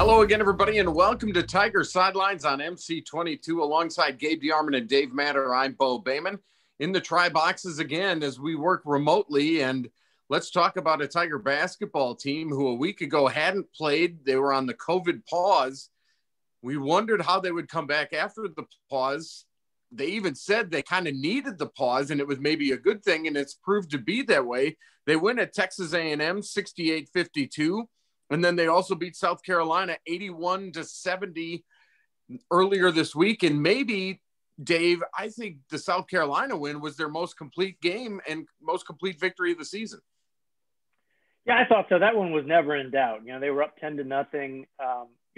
Hello again, everybody, and welcome to Tiger Sidelines on MC22. Alongside Gabe DeArmond and Dave Matter, I'm Bo Bayman in the tri-boxes again as we work remotely. And let's talk about a Tiger basketball team who a week ago hadn't played. They were on the COVID pause. We wondered how they would come back after the pause. They even said they kind of needed the pause, and it was maybe a good thing, and it's proved to be that way. They win at Texas A&M 68-52. And then they also beat South Carolina 81-70 earlier this week. And maybe, Dave, I think the South Carolina win was their most complete game and most complete victory of the season. Yeah, I thought so. That one was never in doubt. You know, they were up 10-0.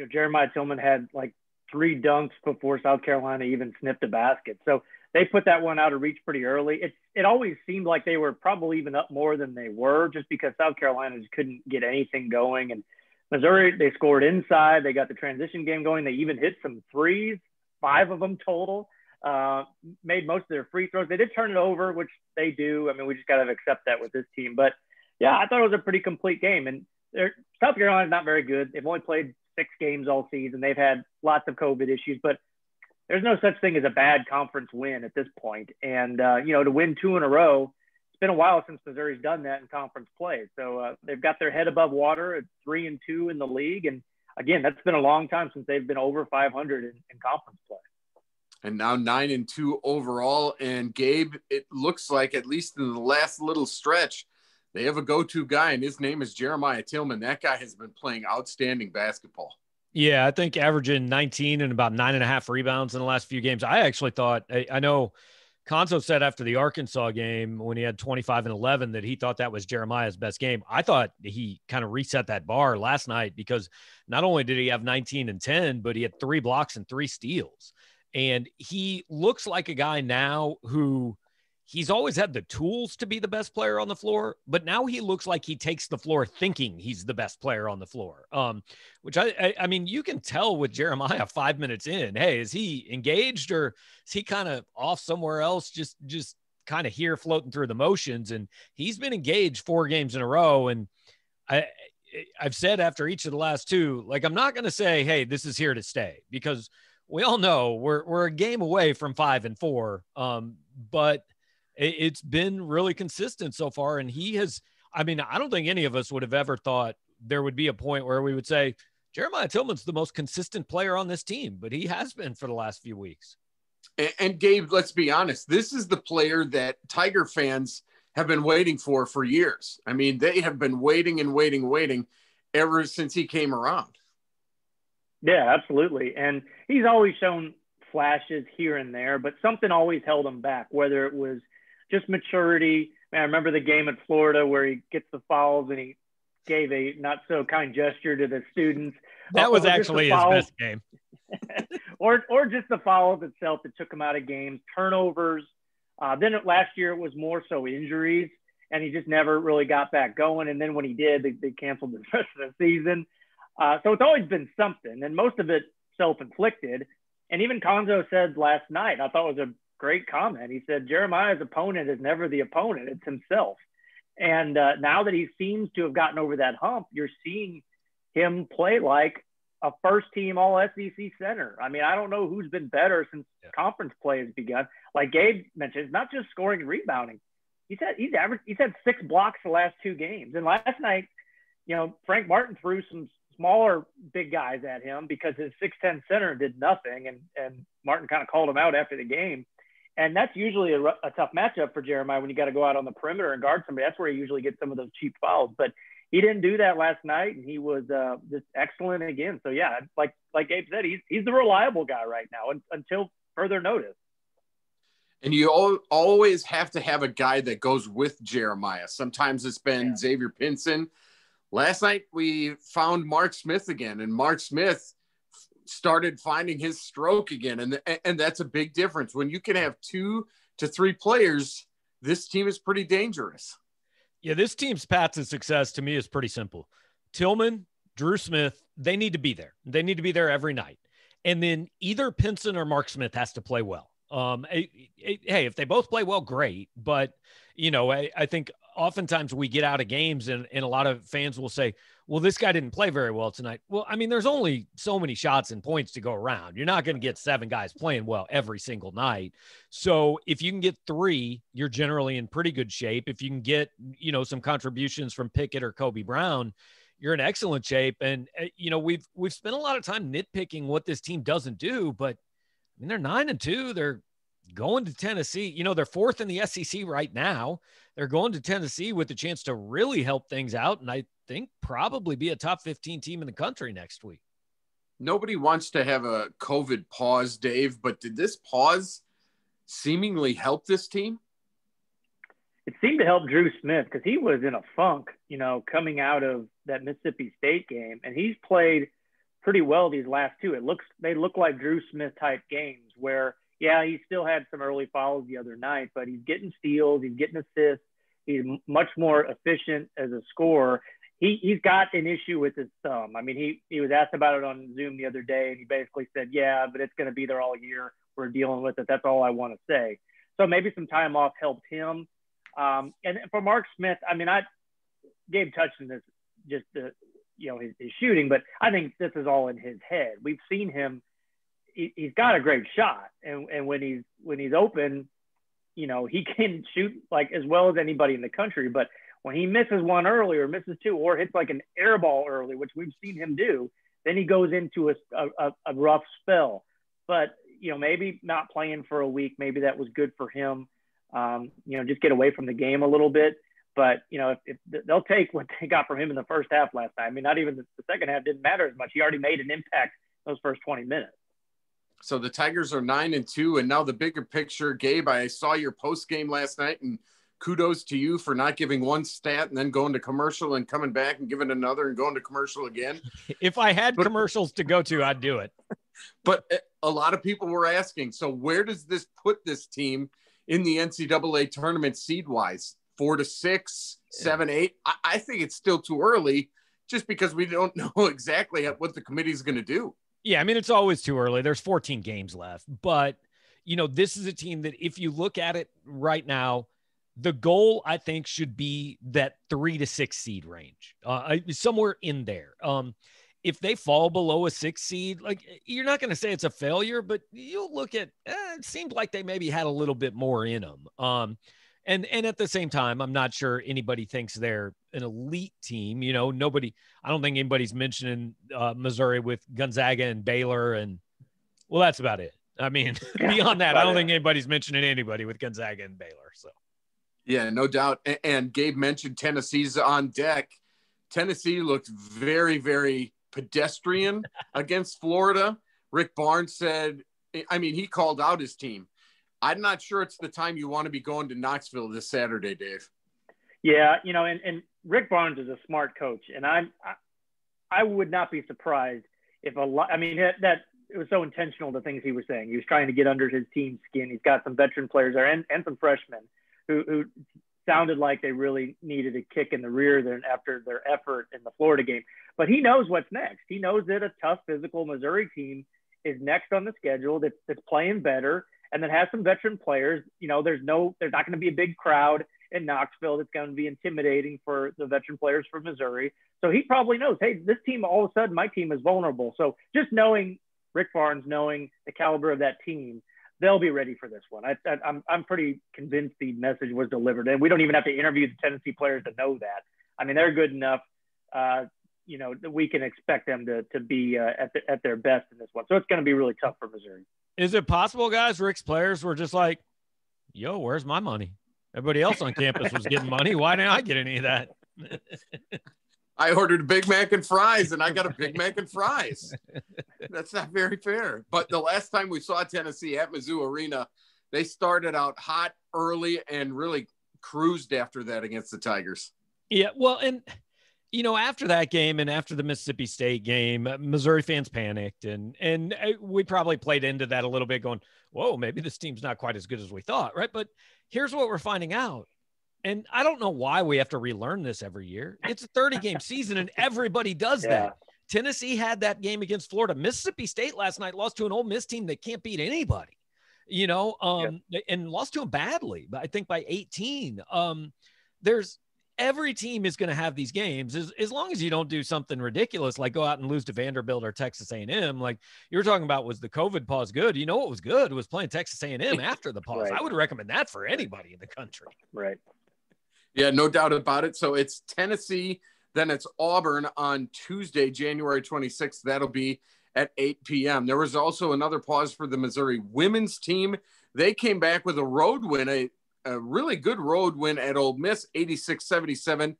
Jeremiah Tillman had like 3 dunks before South Carolina even snipped a basket. So they put that one out of reach pretty early. It always seemed like they were probably even up more than they were just because South Carolina just couldn't get anything going. And Missouri, they scored inside. They got the transition game going. They even hit some threes, 5 of them total, made most of their free throws. They did turn it over, which they do. I mean, we just got to accept that with this team. But, yeah, I thought it was a pretty complete game. And South Carolina's not very good. They've only played 6 games all season. They've had lots of COVID issues. But there's no such thing as a bad conference win at this point. And, to win 2 in a row, it's been a while since Missouri's done that in conference play. So they've got their head above water at 3-2 in the league. And, again, that's been a long time since they've been over 500 in conference play. And now 9-2 overall. And, Gabe, it looks like, at least in the last little stretch, they have a go-to guy, and his name is Jeremiah Tillman. That guy has been playing outstanding basketball. Yeah, I think averaging 19 and about 9.5 rebounds in the last few games. I actually thought, I know Konzo said after the Arkansas game when he had 25 and 11 that he thought that was Jeremiah's best game. I thought he kind of reset that bar last night because not only did he have 19 and 10, but he had 3 blocks and 3 steals. And he looks like a guy now who he's always had the tools to be the best player on the floor, but now he looks like he takes the floor thinking he's the best player on the floor. Which I mean, you can tell with Jeremiah 5 minutes in, hey, is he engaged or is he kind of off somewhere else? Just kind of here floating through the motions. And he's been engaged 4 games in a row. And I've said after each of the last 2, like, I'm not going to say, hey, this is here to stay, because we all know we're a game away from 5-4. But it's been really consistent so far. And he has, I mean, I don't think any of us would have ever thought there would be a point where we would say Jeremiah Tillman's the most consistent player on this team, but he has been for the last few weeks. And Gabe, let's be honest, this is the player that Tiger fans have been waiting for years. I mean, they have been waiting ever since he came around. Yeah, absolutely. And he's always shown flashes here and there, but something always held him back, whether it was just maturity. Man, I remember the game at Florida where he gets the fouls and he gave a not so kind gesture to the students. That was actually his best game. or just the fouls itself that took him out of games, turnovers. Then last year it was more so injuries, and he just never really got back going. And then when he did, they canceled the rest of the season. So it's always been something, and most of it self-inflicted. And even Konzo said last night, I thought was a great comment. He said, Jeremiah's opponent is never the opponent, it's himself. And now that he seems to have gotten over that hump, you're seeing him play like a first-team All-SEC center. I mean, I don't know who's been better since conference play has begun. Like Gabe mentioned, it's not just scoring and rebounding. He's had 6 blocks the last 2 games. And last night, Frank Martin threw some smaller big guys at him because his 6'10" center did nothing. And Martin kind of called him out after the game. And that's usually a tough matchup for Jeremiah when you got to go out on the perimeter and guard somebody. That's where he usually gets some of those cheap fouls. But he didn't do that last night, and he was just excellent again. So, yeah, like Gabe said, he's the reliable guy right now until further notice. And you always have to have a guy that goes with Jeremiah. Sometimes it's been Xavier Pinson. Last night we found Mark Smith again, and Mark Smith started finding his stroke again. And that's a big difference. When you can have 2 to 3 players, this team is pretty dangerous. Yeah, this team's path to success to me is pretty simple. Tillman, Drew Smith, they need to be there. They need to be there every night. And then either Pinson or Mark Smith has to play well. Hey, if they both play well, great. But, I think oftentimes we get out of games and a lot of fans will say, well, this guy didn't play very well tonight. Well, I mean, there's only so many shots and points to go around. You're not going to get 7 guys playing well every single night. So if you can get 3, you're generally in pretty good shape. If you can get, some contributions from Pickett or Kobe Brown, you're in excellent shape. And, we've spent a lot of time nitpicking what this team doesn't do, but I mean, they're 9-2. They're going to Tennessee. They're 4th in the SEC right now. They're going to Tennessee with the chance to really help things out. And I think probably be a top 15 team in the country next week. Nobody wants to have a COVID pause, Dave, but did this pause seemingly help this team? It seemed to help Drew Smith because he was in a funk, coming out of that Mississippi State game, and he's played pretty well these last 2. They look like Drew Smith type games where, yeah, he still had some early fouls the other night, but he's getting steals, he's getting assists, he's much more efficient as a scorer. He's got an issue with his thumb. I mean, he was asked about it on Zoom the other day, and he basically said, yeah, but it's going to be there all year. We're dealing with it. That's all I want to say. So maybe some time off helped him. And for Mark Smith, I mean, Gabe touched on this, just his shooting, but I think this is all in his head. We've seen him. He's got a great shot. And when he's open, he can shoot like as well as anybody in the country, but when he misses one early or misses 2 or hits like an air ball early, which we've seen him do, then he goes into a rough spell. But, maybe not playing for a week, maybe that was good for him. Just get away from the game a little bit. But, if they'll take what they got from him in the first half last night. I mean, not even the second half didn't matter as much. He already made an impact those first 20 minutes. So the Tigers are 9-2. And now the bigger picture, Gabe, I saw your post game last night, and kudos to you for not giving one stat and then going to commercial and coming back and giving another and going to commercial again. If I had commercials to go to, I'd do it. But a lot of people were asking, so where does this put this team in the NCAA tournament seed-wise? 4 to 6, 7, 8? I think it's still too early just because we don't know exactly what the committee is going to do. Yeah, I mean, it's always too early. There's 14 games left. But, this is a team that if you look at it right now, the goal, I think, should be that 3 to 6 seed range, somewhere in there. If they fall below a 6 seed, like, you're not going to say it's a failure, but you'll look at, it seemed like they maybe had a little bit more in them. And at the same time, I'm not sure anybody thinks they're an elite team. Nobody, I don't think anybody's mentioning Missouri with Gonzaga and Baylor. And well, that's about it. I mean, beyond that, I don't think anybody's mentioning anybody with Gonzaga and Baylor. So. Yeah, no doubt. And Gabe mentioned Tennessee's on deck. Tennessee looked very, very pedestrian against Florida. Rick Barnes said, he called out his team. I'm not sure it's the time you want to be going to Knoxville this Saturday, Dave. Yeah, and Rick Barnes is a smart coach, and I would not be surprised if that it was so intentional, the things he was saying. He was trying to get under his team's skin. He's got some veteran players there and some freshmen who sounded like they really needed a kick in the rear then after their effort in the Florida game. But he knows what's next. He knows that a tough, physical Missouri team is next on the schedule that's playing better and that has some veteran players. There's not going to be a big crowd in Knoxville that's going to be intimidating for the veteran players from Missouri. So he probably knows, hey, this team, all of a sudden, my team is vulnerable. So just knowing Rick Barnes, knowing the caliber of that team, they'll be ready for this one. I'm pretty convinced the message was delivered, and we don't even have to interview the Tennessee players to know that. I mean, they're good enough, that we can expect them to be at their best in this one. So it's going to be really tough for Missouri. Is it possible, guys, Rick's players were just like, yo, where's my money? Everybody else on campus was getting money. Why didn't I get any of that? I ordered a Big Mac and fries, and I got a Big Mac and fries. That's not very fair. But the last time we saw Tennessee at Mizzou Arena, they started out hot early and really cruised after that against the Tigers. Yeah, well, and, after that game and after the Mississippi State game, Missouri fans panicked, and we probably played into that a little bit going, whoa, maybe this team's not quite as good as we thought, right? But here's what we're finding out. And I don't know why we have to relearn this every year. It's a 30-game season, and everybody does that. Tennessee had that game against Florida. Mississippi State last night lost to an Ole Miss team that can't beat anybody, and lost to them badly, but I think by 18. every team is going to have these games as long as you don't do something ridiculous, like go out and lose to Vanderbilt or Texas A&M. Like you were talking about, was the COVID pause good? You know what was good was playing Texas A&M after the pause. Right. I would recommend that for anybody in the country. Right. Yeah, no doubt about it. So it's Tennessee, then it's Auburn on Tuesday, January 26th. That'll be at 8 p.m. There was also another pause for the Missouri women's team. They came back with a road win, a really good road win at Ole Miss, 86-77,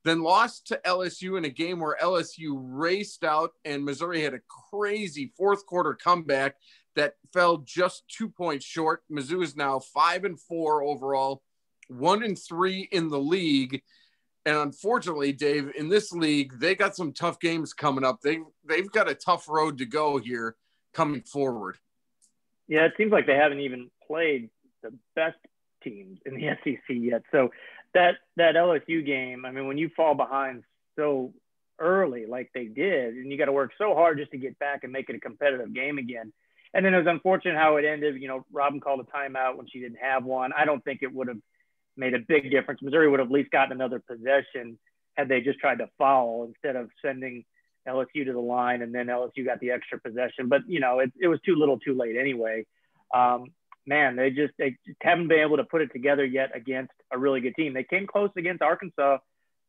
then lost to LSU in a game where LSU raced out and Missouri had a crazy fourth quarter comeback that fell just 2 points short. Mizzou is now 5-4 overall, 1-3 in the league. And unfortunately, Dave, in this league, they got some tough games coming up. They've got a tough road to go here coming forward. Yeah, it seems like they haven't even played the best teams in the SEC yet. So that LSU game, I mean, when you fall behind so early like they did, and you got to work so hard just to get back and make it a competitive game again. And then it was unfortunate how it ended. You know, Robin called a timeout when she didn't have one. I don't think it would have made a big difference. Missouri would have at least gotten another possession had they just tried to foul instead of sending LSU to the line and then LSU got the extra possession. But, you know, it was too little too late anyway. Man, they just haven't been able to put it together yet against a really good team. They came close against Arkansas,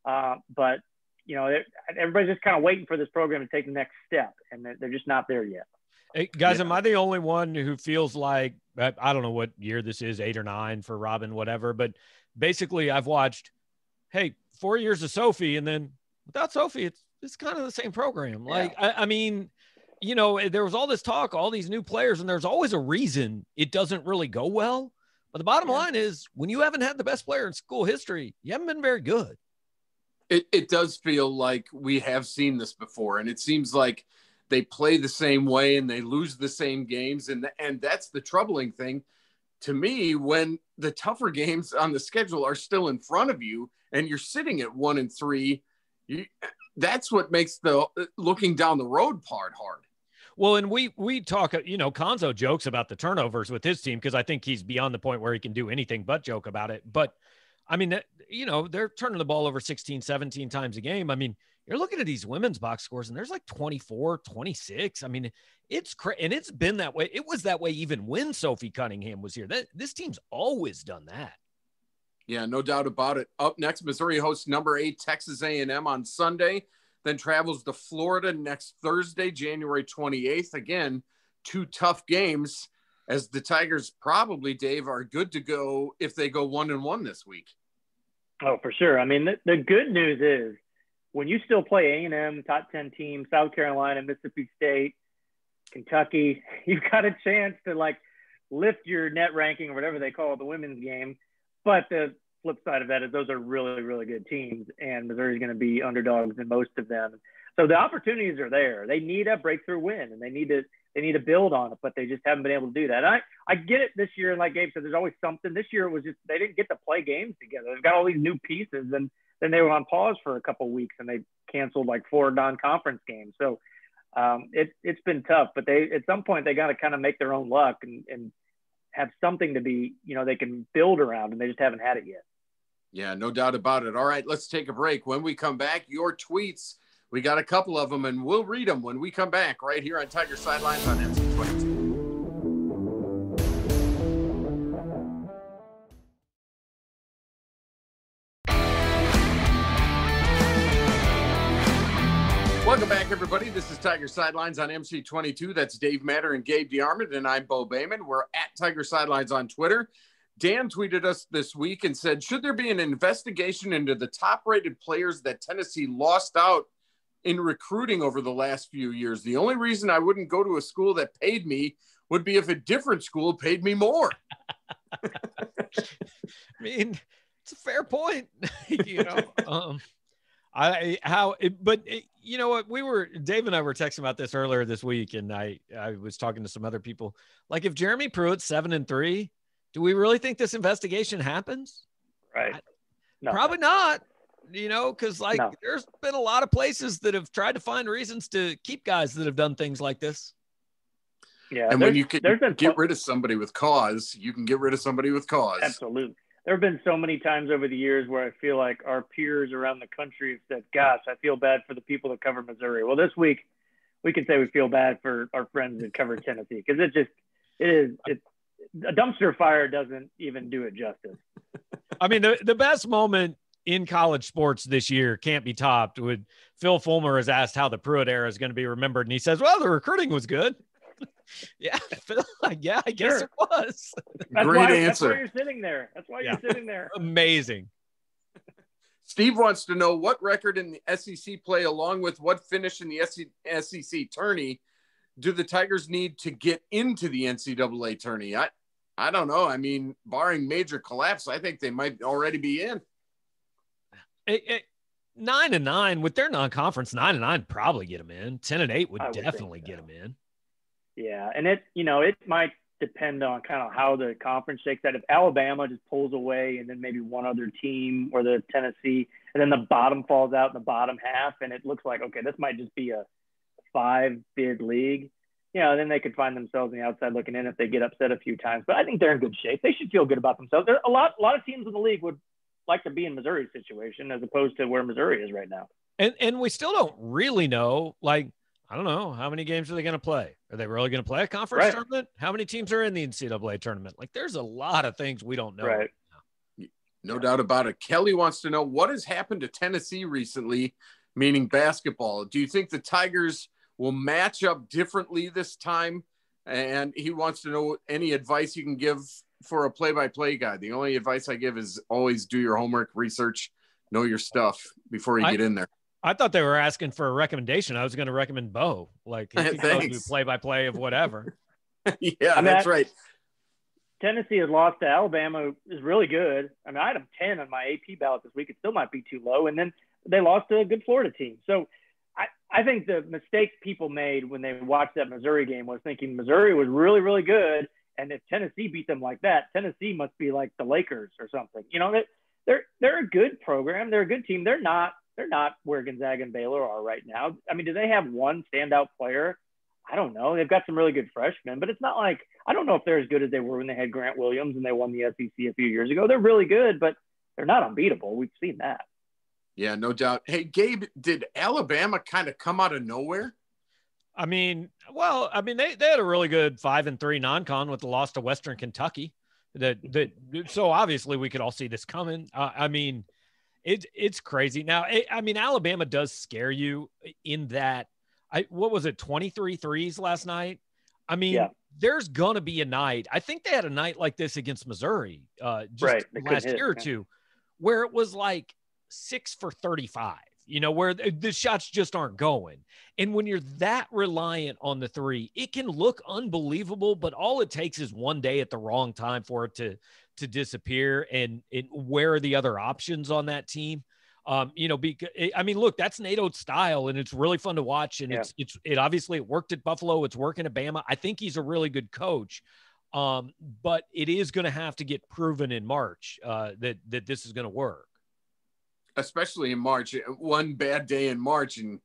but, you know, everybody's just kind of waiting for this program to take the next step, and they're just not there yet. Hey, guys, am I the only one who feels like, I don't know what year this is, 8 or 9 for Robin, whatever, but basically I've watched, 4 years of Sophie, and then without Sophie, it's kind of the same program. Like, yeah. I mean, you know, there was all this talk, all these new players, and there's always a reason it doesn't really go well. But the bottom line is, when you haven't had the best player in school history, you haven't been very good. It does feel like we have seen this before, and it seems like they play the same way and they lose the same games. And that's the troubling thing to me, when the tougher games on the schedule are still in front of you and you're sitting at 1-3, that's what makes the looking down the road part hard. Well, and we talk, you know, Konzo jokes about the turnovers with his team because I think he's beyond the point where he can do anything but joke about it. But I mean, you know, they're turning the ball over 16, 17 times a game. I mean, you're looking at these women's box scores and there's like 24, 26. I mean, and it's been that way. It was that way even when Sophie Cunningham was here. This team's always done that. Yeah, no doubt about it. Up next, Missouri hosts number 8 Texas A&M on Sunday, then travels to Florida next Thursday, January 28th. Again, 2 tough games, as the Tigers probably, Dave, are good to go if they go 1-1 this week. Oh, for sure. I mean, the good news is when you still play A&M, top 10 teams, South Carolina, Mississippi State, Kentucky, you've got a chance to like lift your net ranking or whatever they call it, the women's game. But the flip side of that is those are really, really good teams, and Missouri's going to be underdogs in most of them. So the opportunities are there. They need a breakthrough win, and they need to build on it, but they just haven't been able to do that. And I get it this year, and like Gabe said, there's always something. This year it was just they didn't get to play games together. They've got all these new pieces, and then they were on pause for a couple of weeks, and they canceled like 4 non-conference games. So it's been tough, but at some point they got to kind of make their own luck and have something to be, you know, they can build around, and they just haven't had it yet. Yeah, no doubt about it. All right, let's take a break. When we come back, your tweets, we got a couple of them, and we'll read them when we come back right here on Tiger Sidelines on MC22. Welcome back, everybody. This is Tiger Sidelines on MC22. That's Dave Matter and Gabe DeArmond, and I'm Bo Bayman. We're at Tiger Sidelines on Twitter. Dan tweeted us this week and said, should there be an investigation into the top-rated players that Tennessee lost out in recruiting over the last few years? The only reason I wouldn't go to a school that paid me would be if a different school paid me more. I mean, it's a fair point, you know. You know what, Dave and I were texting about this earlier this week, and I was talking to some other people. Like, if Jeremy Pruitt's 7-3, do we really think this investigation happens? Right. No. Probably not, you know, because there's been a lot of places that have tried to find reasons to keep guys that have done things like this. Yeah. And when you can get rid of somebody with cause, you can get rid of somebody with cause. Absolutely. there have been so many times over the years where I feel like our peers around the country have said, gosh, I feel bad for the people that cover Missouri. Well, this week we can say we feel bad for our friends that cover Tennessee, because it's a dumpster fire doesn't even do it justice. I mean, the best moment in college sports this year can't be topped with Phil Fulmer is asked how the Pruitt era is going to be remembered. And he says, well, the recruiting was good. Yeah, Phil, yeah, I guess Sure. It was. Great answer. That's why you're sitting there. That's why you're sitting there. Amazing. Steve wants to know what record in the SEC play, along with what finish in the SEC tourney, do the Tigers need to get into the NCAA tourney? I don't know. I mean, barring major collapse, I think they might already be in. 9-9 with their non-conference. 9-9 probably get them in. 10-8 would definitely get them in. Yeah, and it might depend on kind of how the conference shakes out. If Alabama just pulls away and then maybe one other team or the Tennessee, and then the bottom falls out in the bottom half, and it looks like, okay, this might just be a 5-bid league, then they could find themselves on the outside looking in if they get upset a few times. But I think they're in good shape. They should feel good about themselves. There are a lot of teams in the league would like to be in Missouri's situation as opposed to where Missouri is right now. And we still don't really know, like, I don't know, how many games are they going to play? Are they really going to play a conference tournament? How many teams are in the NCAA tournament? Like, there's a lot of things we don't know. Right. No doubt about it. Kelly wants to know what has happened to Tennessee recently, meaning basketball. Do you think the Tigers will match up differently this time? And he wants to know any advice you can give for a play-by-play guy. The only advice I give is always do your homework, research, know your stuff before you get in there. I thought they were asking for a recommendation. I was going to recommend Bo, like he goes do play-by-play of whatever. Yeah, that's right. Tennessee has lost to Alabama, is really good. I mean, I had them 10 on my AP ballot this week. It still might be too low. And then they lost to a good Florida team. So I think the mistake people made when they watched that Missouri game was thinking Missouri was really, really good. And if Tennessee beat them like that, Tennessee must be like the Lakers or something. They're a good program. They're a good team. They're not where Gonzaga and Baylor are right now. I mean, do they have one standout player? I don't know. They've got some really good freshmen, but it's not like, I don't know if they're as good as they were when they had Grant Williams and they won the SEC a few years ago. They're really good, but they're not unbeatable. We've seen that. Yeah, no doubt. Hey, Gabe, did Alabama kind of come out of nowhere? I mean, they had a really good 5-3 non-con with the loss to Western Kentucky. So obviously we could all see this coming. I mean, it's crazy. Now, Alabama does scare you in that. What was it? 23 threes last night. I mean, There's gonna be a night. I think they had a night like this against Missouri, last year or two, where it was like 6 for 35. Where the shots just aren't going. And when you're that reliant on the three, it can look unbelievable, but all it takes is one day at the wrong time for it to disappear. And where are the other options on that team? Look, that's NATO's style, and it's really fun to watch. And it obviously it worked at Buffalo. It's working at Bama. I think he's a really good coach. But it is going to have to get proven in March that this is going to work. Especially in March, one bad day in March and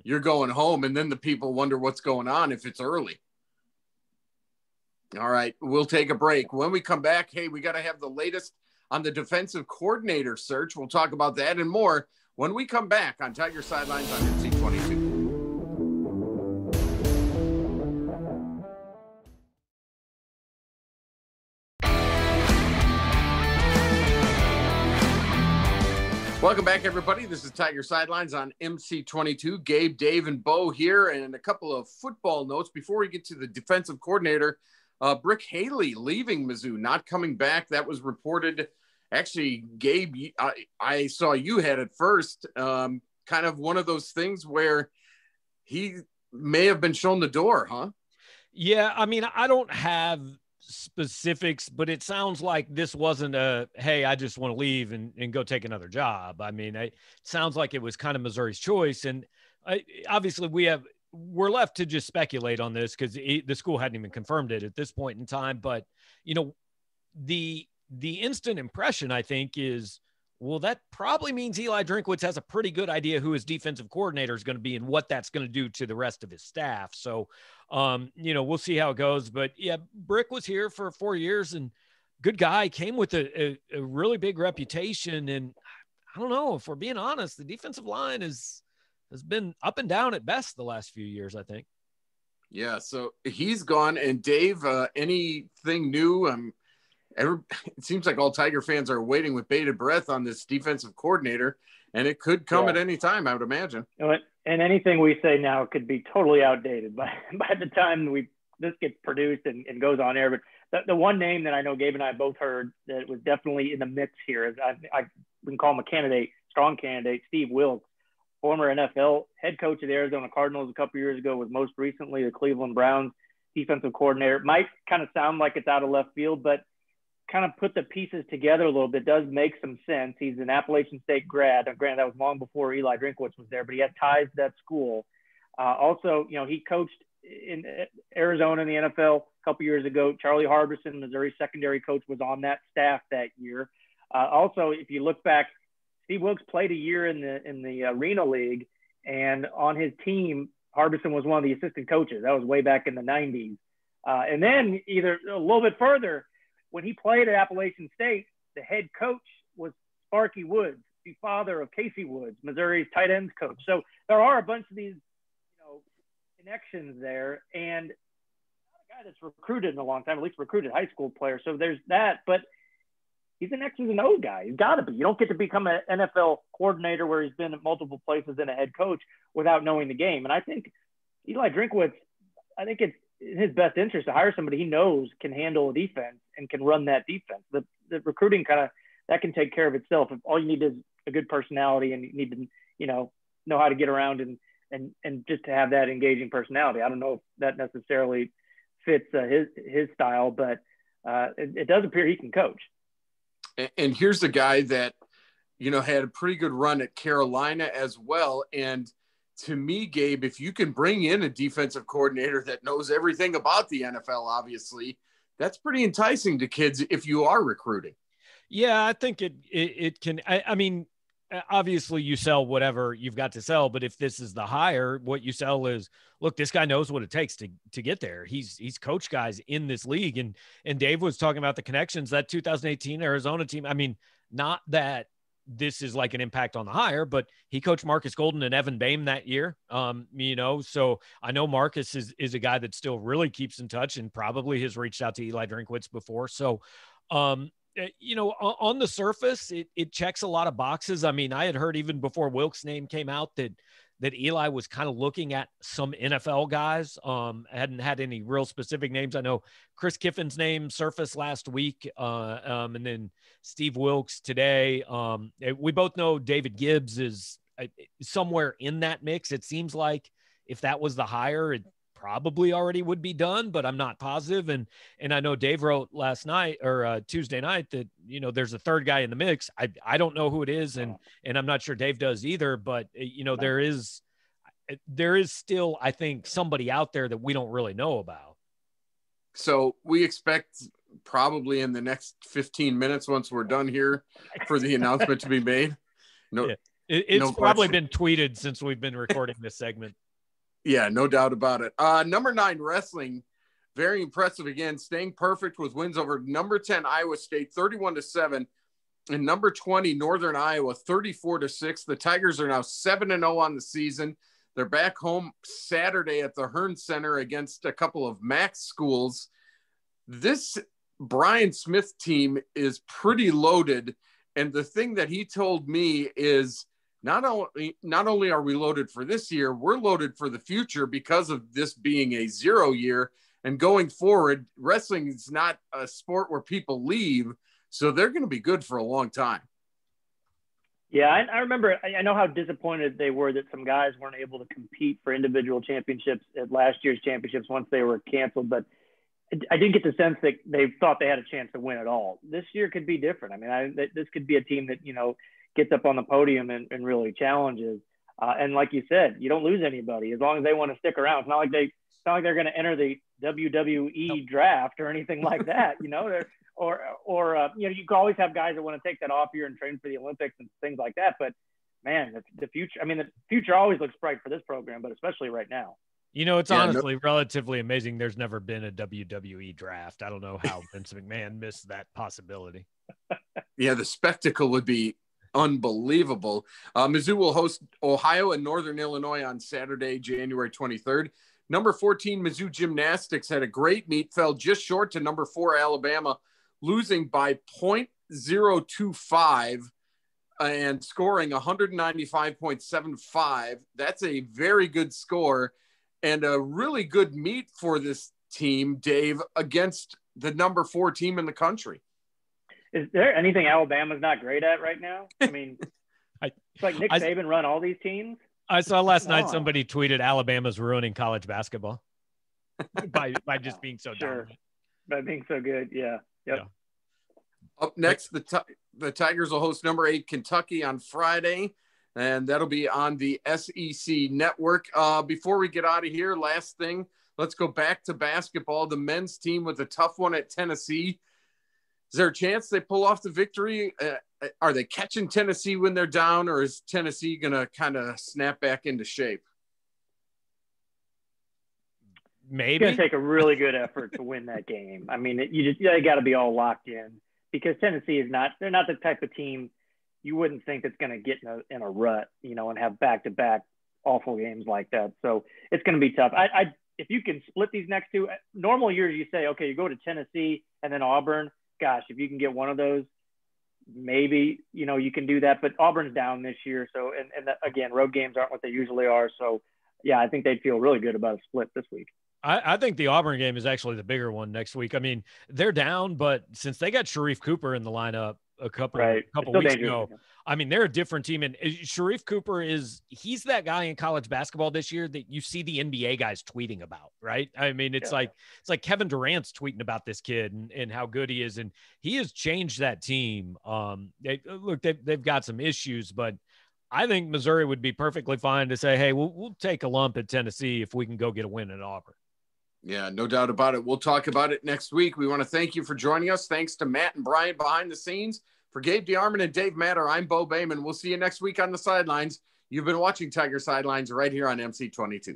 you're going home, and then the people wonder what's going on if it's early. All right, we'll take a break. When we come back, hey, we got to have the latest on the defensive coordinator search. We'll talk about that and more when we come back on Tiger Sidelines on MC22. Welcome back, everybody. This is Tiger Sidelines on MC22. Gabe, Dave, and Bo here, and a couple of football notes before we get to the defensive coordinator. Brick Haley leaving Mizzou, not coming back. That was reported. Actually, Gabe, I saw you had it first. Kind of one of those things where he may have been shown the door, huh? Yeah, I mean, I don't have specifics, but it sounds like this wasn't a, hey, I just want to leave and go take another job. I mean, it sounds like it was kind of Missouri's choice. And obviously we're left to just speculate on this because the school hadn't even confirmed it at this point in time. But, the instant impression, I think, is, well, that probably means Eli Drinkwitz has a pretty good idea who his defensive coordinator is going to be and what that's going to do to the rest of his staff. So, we'll see how it goes. But, yeah, Brick was here for 4 years and good guy, came with a really big reputation. And I don't know, if we're being honest, the defensive line has been up and down at best the last few years, I think. Yeah, so he's gone. And Dave, anything new? It seems like all Tiger fans are waiting with bated breath on this defensive coordinator, and it could come at any time, I would imagine. And anything we say now could be totally outdated by the time this gets produced and goes on air. But the one name that I know Gabe and I both heard that was definitely in the mix here is we can call him a candidate, strong candidate, Steve Wilks, former NFL head coach of the Arizona Cardinals a couple years ago, was most recently the Cleveland Browns defensive coordinator. It might kind of sound like it's out of left field, but kind of put the pieces together a little bit does make some sense. He's an Appalachian State grad. Granted, that was long before Eli Drinkwitz was there, but he has ties to that school. Also, he coached in Arizona in the NFL a couple years ago. Charlie Harbison, Missouri secondary coach, was on that staff that year. Also, if you look back, Steve Wilks played a year in the Arena League, and on his team, Harbison was one of the assistant coaches. That was way back in the 90s. And then either a little bit further, when he played at Appalachian State, the head coach was Sparky Woods, the father of Casey Woods, Missouri's tight ends coach. So there are a bunch of these, connections there. And not a guy that's recruited in a long time, at least recruited high school players. So there's that. But he's an X's and O's guy. He's got to be. You don't get to become an NFL coordinator where he's been at multiple places and a head coach without knowing the game. And I think Eli Drinkwitz, I think it's in his best interest to hire somebody he knows can handle a defense and can run that defense. The recruiting that can take care of itself. If all you need is a good personality and you need to, know how to get around and just to have that engaging personality. I don't know if that necessarily fits his style, but it does appear he can coach. And here's the guy that, had a pretty good run at Carolina as well. And to me, Gabe, if you can bring in a defensive coordinator that knows everything about the NFL, obviously, that's pretty enticing to kids if you are recruiting. Yeah, I think it can. I mean, obviously you sell whatever you've got to sell, but if this is the hire, what you sell is, look, this guy knows what it takes to get there. He's coached guys in this league. And Dave was talking about the connections, that 2018 Arizona team. I mean, not that this is like an impact on the hire, but he coached Marcus Golden and Evan Boehm that year. So I know Marcus is a guy that still really keeps in touch and probably has reached out to Eli Drinkwitz before. So, on the surface, it checks a lot of boxes. I mean, I had heard even before Wilks' name came out that Eli was kind of looking at some NFL guys. Hadn't had any real specific names. I know Chris Kiffin's name surfaced last week, and then Steve Wilks today. We both know David Gibbs is somewhere in that mix. It seems like if that was the hire, it probably already would be done, but I'm not positive. And I know Dave wrote last night or Tuesday night that, there's a third guy in the mix. I don't know who it is. And I'm not sure Dave does either, but there is still, I think, somebody out there that we don't really know about. So we expect probably in the next 15 minutes, once we're done here, for the announcement to be made. No, yeah. It's probably been tweeted since we've been recording this segment. Yeah, no doubt about it. Number 9 wrestling, very impressive again, staying perfect with wins over number 10 Iowa State 31-7, and number 20 Northern Iowa 34-6. The Tigers are now 7-0 on the season. They're back home Saturday at the Hearn Center against a couple of MAC schools. This Brian Smith team is pretty loaded, and the thing that he told me is, not only are we loaded for this year, we're loaded for the future because of this being a 0 year. And going forward, wrestling is not a sport where people leave. So they're going to be good for a long time. Yeah, I remember, I know how disappointed they were that some guys weren't able to compete for individual championships at last year's championships once they were canceled. But I didn't get the sense that they thought they had a chance to win at all. This year could be different. I mean, this could be a team that, gets up on the podium and really challenges. And like you said, you don't lose anybody as long as they want to stick around. It's not like they're going to enter the WWE draft or anything like that, you can always have guys that want to take that off year and train for the Olympics and things like that. But man, the future, the future always looks bright for this program, but especially right now. It's honestly relatively amazing. There's never been a WWE draft. I don't know how Vince McMahon missed that possibility. Yeah, the spectacle would be unbelievable. Mizzou will host Ohio and Northern Illinois on Saturday, January 23rd. Number 14, Mizzou Gymnastics had a great meet, fell just short to number 4, Alabama, losing by .025 and scoring 195.75. That's a very good score and a really good meet for this team, Dave, against the number 4 team in the country. Is there anything Alabama's not great at right now? I mean, it's like Nick Saban run all these teams. I saw last night somebody tweeted Alabama's ruining college basketball by just being so dominant. By being so good, yeah. Yep. Yeah. Up next, the Tigers will host number 8 Kentucky on Friday, and that'll be on the SEC network. Before we get out of here, last thing, let's go back to basketball. The men's team with a tough one at Tennessee. Is there a chance they pull off the victory? Are they catching Tennessee when they're down, or is Tennessee going to kind of snap back into shape? Maybe. It's going to take a really good effort to win that game. I mean, you got to be all locked in because Tennessee they're not the type of team you wouldn't think that's going to get in a rut, and have back-to-back awful games like that. So it's going to be tough. If you can split these next two, normal years you say, okay, you go to Tennessee and then Auburn. Gosh, if you can get one of those, maybe, you can do that. But Auburn's down this year. So, and again, road games aren't what they usually are. So, yeah, I think they'd feel really good about a split this week. I think the Auburn game is actually the bigger one next week. I mean, they're down, but since they got Sharif Cooper in the lineup a couple weeks ago, I mean, they're a different team. And Sharif Cooper he's that guy in college basketball this year that you see the NBA guys tweeting about, right? I mean, it's like Kevin Durant's tweeting about this kid and how good he is. And he has changed that team. They've got some issues, but I think Missouri would be perfectly fine to say, hey, we'll take a lump at Tennessee if we can go get a win at Auburn. Yeah, no doubt about it. We'll talk about it next week. We want to thank you for joining us. Thanks to Matt and Brian behind the scenes. For Gabe DeArmond and Dave Matter, I'm Bo Bayman. We'll see you next week on the Sidelines. You've been watching Tiger Sidelines right here on MC22.